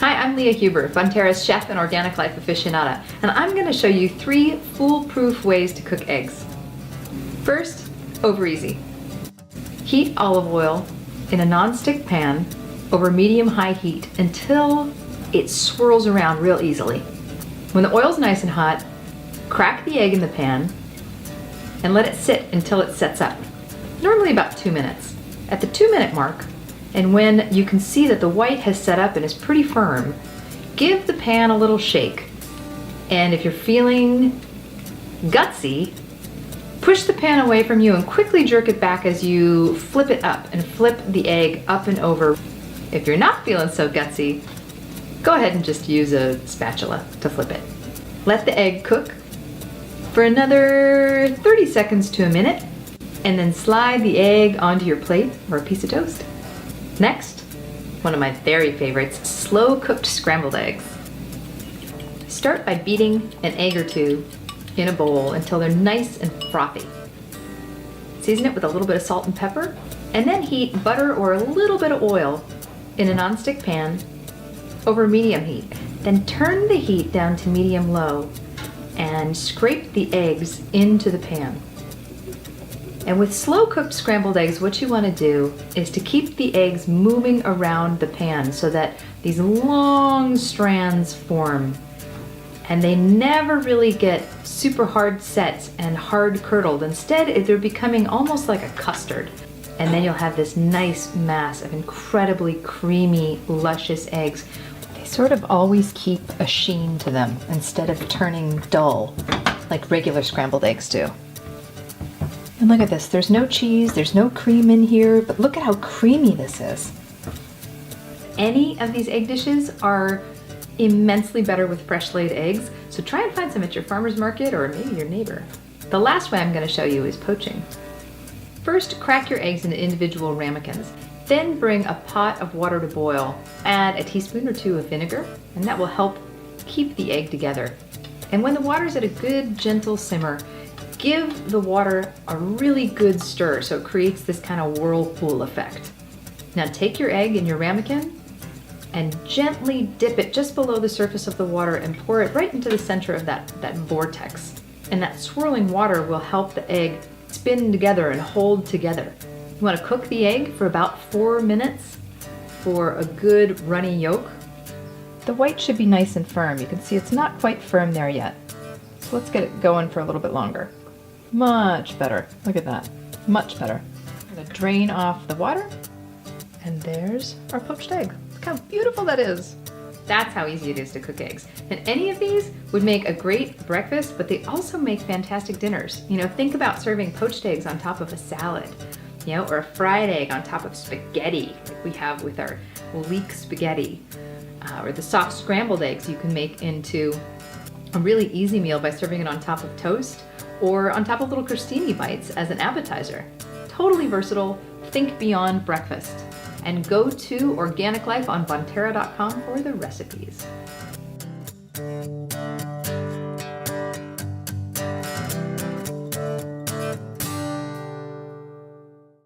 Hi, I'm Leah Huber, Bonterra's chef and organic life aficionada, and I'm going to show you 3 foolproof ways to cook eggs. First, over easy. Heat olive oil in a non-stick pan over medium-high heat until it swirls around real easily. When the oil's nice and hot, crack the egg in the pan and let it sit until it sets up, normally about 2 minutes. At the 2-minute mark, and when you can see that the white has set up and is pretty firm, give the pan a little shake. And if you're feeling gutsy, push the pan away from you and quickly jerk it back as you flip it up and flip the egg up and over. If you're not feeling so gutsy, go ahead and just use a spatula to flip it. Let the egg cook for another 30 seconds to a minute, and then slide the egg onto your plate or a piece of toast. Next, one of my very favorites, slow cooked scrambled eggs. Start by beating an egg or two in a bowl until they're nice and frothy. Season it with a little bit of salt and pepper, and then heat butter or a little bit of oil in a nonstick pan over medium heat. Then turn the heat down to medium-low and scrape the eggs into the pan. And with slow-cooked scrambled eggs, what you want to do is to keep the eggs moving around the pan so that these long strands form. And they never really get super hard set and hard curdled. Instead, they're becoming almost like a custard. And then you'll have this nice mass of incredibly creamy, luscious eggs. They sort of always keep a sheen to them instead of turning dull like regular scrambled eggs do. And look at this, there's no cheese, there's no cream in here, but look at how creamy this is. Any of these egg dishes are immensely better with fresh laid eggs, so try and find some at your farmer's market or maybe your neighbor. The last way I'm going to show you is poaching. First, crack your eggs into individual ramekins. Then bring a pot of water to boil. Add a teaspoon or 2 of vinegar, and that will help keep the egg together. And when the water's at a good, gentle simmer, give the water a really good stir so it creates this kind of whirlpool effect. Now take your egg in your ramekin and gently dip it just below the surface of the water and pour it right into the center of that vortex. And that swirling water will help the egg spin together and hold together. You want to cook the egg for about 4 minutes for a good runny yolk. The white should be nice and firm. You can see it's not quite firm there yet. So let's get it going for a little bit longer. Much better. Look at that. Much better. I'm going to drain off the water, and there's our poached egg. Look how beautiful that is. That's how easy it is to cook eggs. And any of these would make a great breakfast, but they also make fantastic dinners. You know, think about serving poached eggs on top of a salad, you know, or a fried egg on top of spaghetti, like we have with our leek spaghetti, or the soft scrambled eggs you can make into a really easy meal by serving it on top of toast or on top of little crostini bites as an appetizer. Totally versatile. Think beyond breakfast. And go to Organic Life on Bonterra.com for the recipes.